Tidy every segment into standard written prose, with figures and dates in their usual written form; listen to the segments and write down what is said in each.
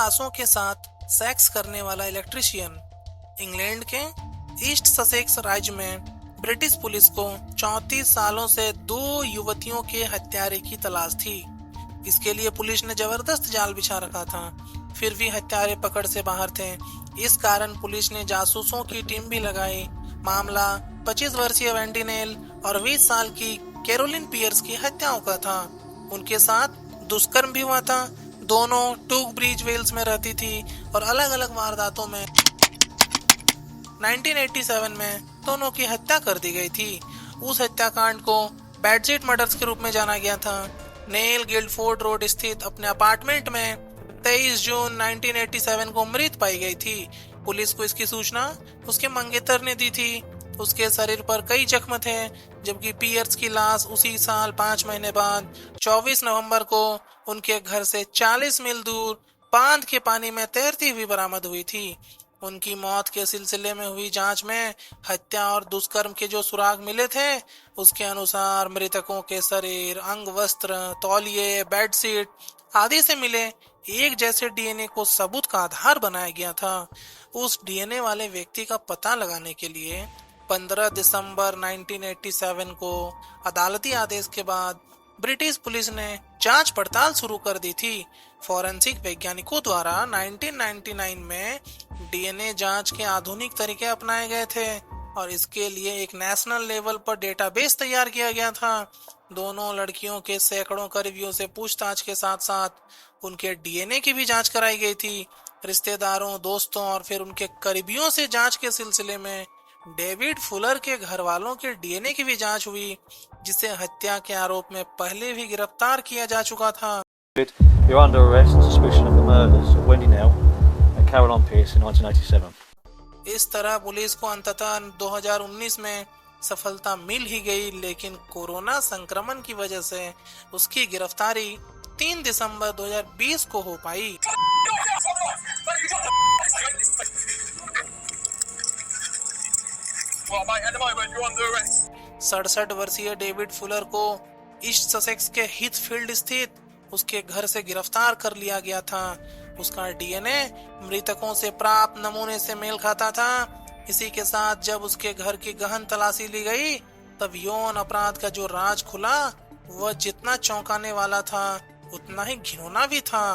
लाशों के साथ सेक्स करने वाला इलेक्ट्रीशियन। इंग्लैंड के ईस्ट ससेक्स राज्य में ब्रिटिश पुलिस को 34 सालों से 2 युवतियों के हत्यारे की तलाश थी। इसके लिए पुलिस ने जबरदस्त जाल बिछा रखा था, फिर भी हत्यारे पकड़ से बाहर थे। इस कारण पुलिस ने जासूसों की टीम भी लगाई। मामला 25 वर्षीय वेंडी नेल और 20 साल की कैरोलिन पियर्स की हत्याओं का था। उनके साथ दुष्कर्म भी हुआ था। दोनों टूकब्रिज वेल्स में रहती थी और अलग अलग वारदातों में 1987 में दोनों की हत्या कर दी गई थी। उस हत्याकांड को बैडशीट मर्डर्स के रूप में जाना गया था। नेल गिल्डफोर्ड रोड स्थित अपने अपार्टमेंट में 23 जून 1987 को मृत पाई गई थी। पुलिस को इसकी सूचना उसके मंगेतर ने दी थी। उसके शरीर पर कई जख्म थे, जबकि पियर्स की लाश उसी साल 5 महीने बाद 24 नवंबर को उनके घर से 40 मील दूर बांध के पानी में तैरती हुई बरामद हुई थी। उनकी मौत के सिलसिले में हुई जांच में हत्या और दुष्कर्म के जो सुराग मिले थे, उसके अनुसार मृतकों के शरीर, अंग वस्त्र, तौलिए, बेडशीट आदि से मिले एक जैसे डीएनए को सबूत का आधार बनाया गया था। उस डीएनए वाले व्यक्ति का पता लगाने के लिए 15 दिसंबर 1987 को अदालती आदेश के बाद ब्रिटिश पुलिस ने जांच पड़ताल शुरू कर दी थी। फॉरेंसिक वैज्ञानिकों द्वारा 1999 में डीएनए जांच के आधुनिक तरीके अपनाए गए थे और इसके लिए एक नेशनल लेवल पर डेटाबेस तैयार किया गया था। दोनों लड़कियों के सैकड़ों करीबियों से पूछताछ के साथ साथ उनके डीएनए की भी जांच कराई गई थी। रिश्तेदारों, दोस्तों और फिर उनके करीबियों से जांच के सिलसिले में डेविड फुलर के घर वालों के डीएनए की भी जांच हुई, जिसे हत्या के आरोप में पहले भी गिरफ्तार किया जा चुका था। You're under arrest on suspicion of the murders of Wendy Nell and Caroline Pierce in 1987. इस तरह पुलिस को अंततः 2019 में सफलता मिल ही गई, लेकिन कोरोना संक्रमण की वजह से उसकी गिरफ्तारी 3 दिसंबर 2020 को हो पाई। 67 वर्षीय डेविड फुलर को ईस्ट ससेक्स के हीथफील्ड स्थित उसके घर से गिरफ्तार कर लिया गया था। उसका डीएनए मृतकों से प्राप्त नमूने से मेल खाता था। इसी के साथ जब उसके घर की गहन तलाशी ली गई, तब यौन अपराध का जो राज खुला, वह जितना चौंकाने वाला था उतना ही घिनौना भी था,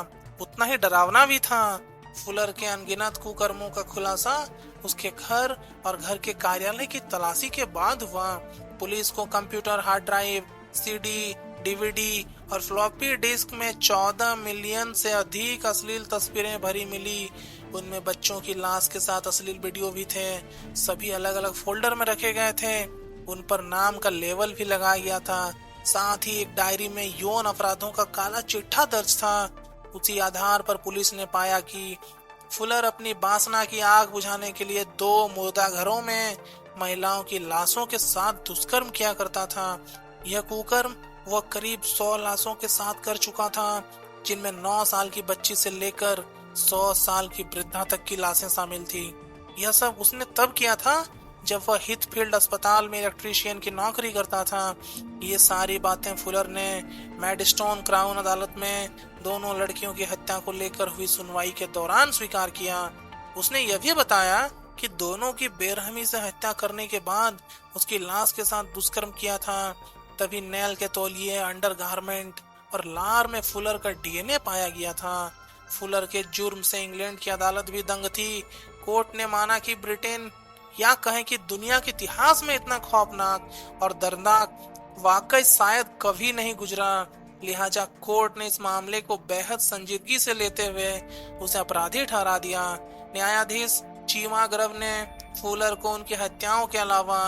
उतना ही डरावना भी था। फुलर के अनगिनत कुकर्मों का खुलासा उसके घर और घर के कार्यालय की तलाशी के बाद हुआ। पुलिस को computer hard drive, CD, DVD और फ्लॉपी डिस्क में 14 मिलियन से अधिक अश्लील तस्वीरें भरी मिली। उनमें बच्चों की लाश के साथ अश्लील वीडियो भी थे। सभी अलग अलग फोल्डर में रखे गए थे। उन पर नाम का लेबल भी लगाया गया था। साथ ही एक डायरी में यौन अपराधों का काला चिट्ठा दर्ज था। उसी आधार पर पुलिस ने पाया कि फुलर अपनी वासना की आग बुझाने के लिए 2 मुर्दा घरों में महिलाओं की लाशों के साथ दुष्कर्म किया करता था। यह कुकर्म वह करीब 100 लाशों के साथ कर चुका था, जिनमें 9 साल की बच्ची से लेकर 100 साल की वृद्धा तक की लाशें शामिल थी। यह सब उसने तब किया था जब वह हीथफील्ड अस्पताल में इलेक्ट्रीशियन की नौकरी करता था। ये सारी बातें फुलर ने मैडस्टोन क्राउन अदालत में दोनों लड़कियों की हत्या को लेकर हुई सुनवाई के दौरान स्वीकार किया। उसने यह भी बताया कि दोनों की बेरहमी से हत्या करने के बाद उसकी लाश के साथ दुष्कर्म किया था। तभी नेल के तौलिए, अंडरगारमेंट और लार में फुलर का डीएनए पाया गया था। फुलर के जुर्म से इंग्लैंड की अदालत भी दंग थी। कोर्ट ने माना कि ब्रिटेन या कहें कि दुनिया के इतिहास में इतना खौफनाक और दर्दनाक वाकई शायद कभी नहीं गुजरा। लिहाजा कोर्ट ने इस मामले को बेहद संजीदगी से लेते हुए उसे अपराधी ठहरा दिया। न्यायाधीश चीमा ग्रव ने फुलर को उनकी हत्याओं के अलावा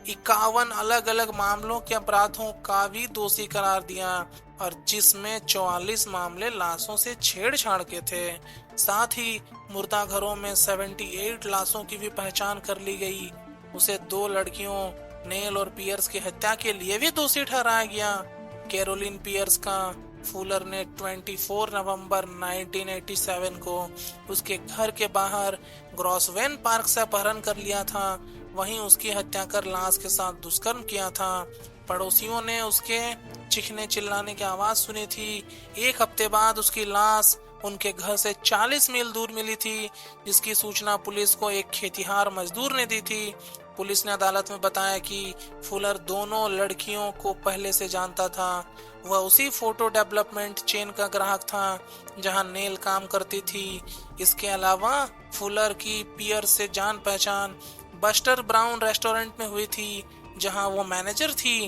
51 अलग अलग मामलों के अपराधों का भी दोषी करार दिया, और जिसमें 44 मामले लाशों से छेड़छाड़ के थे। साथ ही मुर्दा घरों में 78 लाशों की भी पहचान कर ली गई। उसे 2 लड़कियों नेल और पियर्स की हत्या के लिए भी दोषी ठहराया गया। कैरोलिन पियर्स का फुलर ने 24 नवंबर 1987 को उसके घर के बाहर ग्रॉसवेन पार्क से अपहरण कर लिया था। वहीं उसकी हत्या कर लाश के साथ दुष्कर्म किया था। पड़ोसियों ने उसके चीखने चिल्लाने की आवाज सुनी थी। 1 हफ्ते बाद उसकी लाश उनके घर से 40 मील दूर मिली थी, जिसकी सूचना पुलिस को एक खेतिहार मजदूर ने दी थी। पुलिस ने अदालत में बताया कि फुलर दोनों लड़कियों को पहले से जानता था। वह उसी फोटो डेवलपमेंट चेन का ग्राहक था जहां नेल काम करती थी। इसके अलावा फुलर की पियर से जान पहचान बस्टर ब्राउन रेस्टोरेंट में हुई थी, जहां वो मैनेजर थी।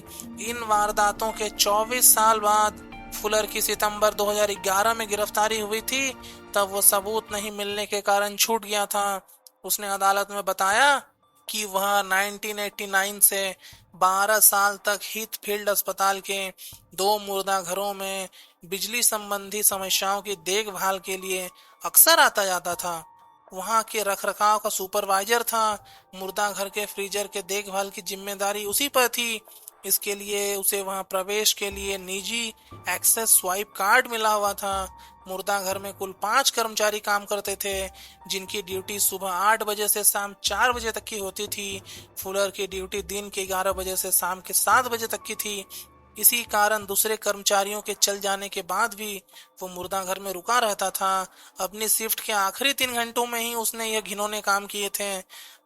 इन वारदातों के 24 साल बाद फुलर की सितंबर 2011 में गिरफ्तारी हुई थी। तब वो सबूत नहीं मिलने के कारण छूट गया था। उसने अदालत में बताया कि वह 1989 से 12 साल तक हीथफील्ड अस्पताल के 2 मुर्दा घरों में बिजली संबंधी समस्याओं की देखभाल के लिए अक्सर आता जाता था। वहां के रखरखाव का सुपरवाइजर था। मुर्दा घर के फ्रीजर के देखभाल की जिम्मेदारी उसी पर थी। इसके लिए उसे वहां प्रवेश के लिए निजी एक्सेस स्वाइप कार्ड मिला हुआ था। मुर्दा घर में कुल 5 कर्मचारी काम करते थे, जिनकी ड्यूटी सुबह 8 बजे से शाम 4 बजे तक की होती थी। फुलर की ड्यूटी दिन के 11 बजे से शाम के 7 बजे तक की थी। इसी कारण दूसरे कर्मचारियों के चल जाने के बाद भी वो मुर्दा घर में रुका रहता था। अपनी शिफ्ट के आखिरी 3 घंटों में ही उसने यह घिनौने काम किए थे।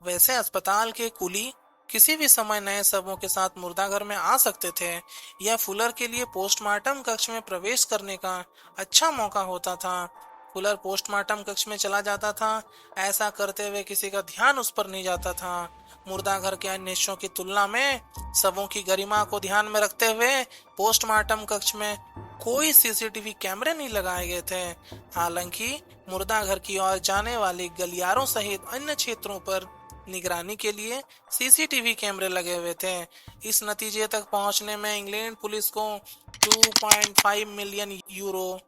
वैसे अस्पताल के कुली किसी भी समय नए शवों के साथ मुर्दा घर में आ सकते थे। यह फुलर के लिए पोस्टमार्टम कक्ष में प्रवेश करने का अच्छा मौका होता था। फुलर पोस्टमार्टम कक्ष में चला जाता था। ऐसा करते हुए किसी का ध्यान उस पर नहीं जाता था। मुर्दा घर के अन्य हिस्सों की तुलना में शवों की गरिमा को ध्यान में रखते हुए पोस्टमार्टम कक्ष में कोई सीसीटीवी कैमरे नहीं लगाए गए थे। हालांकि मुर्दा घर की ओर जाने वाली गलियारों सहित अन्य क्षेत्रों पर निगरानी के लिए सीसीटीवी कैमरे लगे हुए थे। इस नतीजे तक पहुंचने में इंग्लैंड पुलिस को 2.5 मिलियन यूरो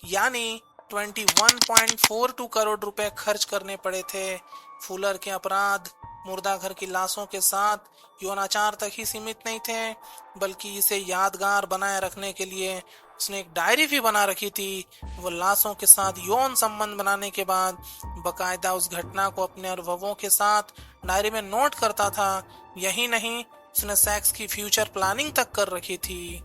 यानी 21.42 करोड़ रुपए खर्च करने पड़े थे। फुलर के अपराध मुर्दा घर की लाशों के साथ यौनाचार तक ही सीमित नहीं थे, बल्कि इसे यादगार बनाए रखने के लिए उसने एक डायरी भी बना रखी थी। वो लाशों के साथ यौन संबंध बनाने के बाद बकायदा उस घटना को अपने अनुभवों के साथ डायरी में नोट करता था। यही नहीं, उसने सेक्स की फ्यूचर प्लानिंग तक कर रखी थी।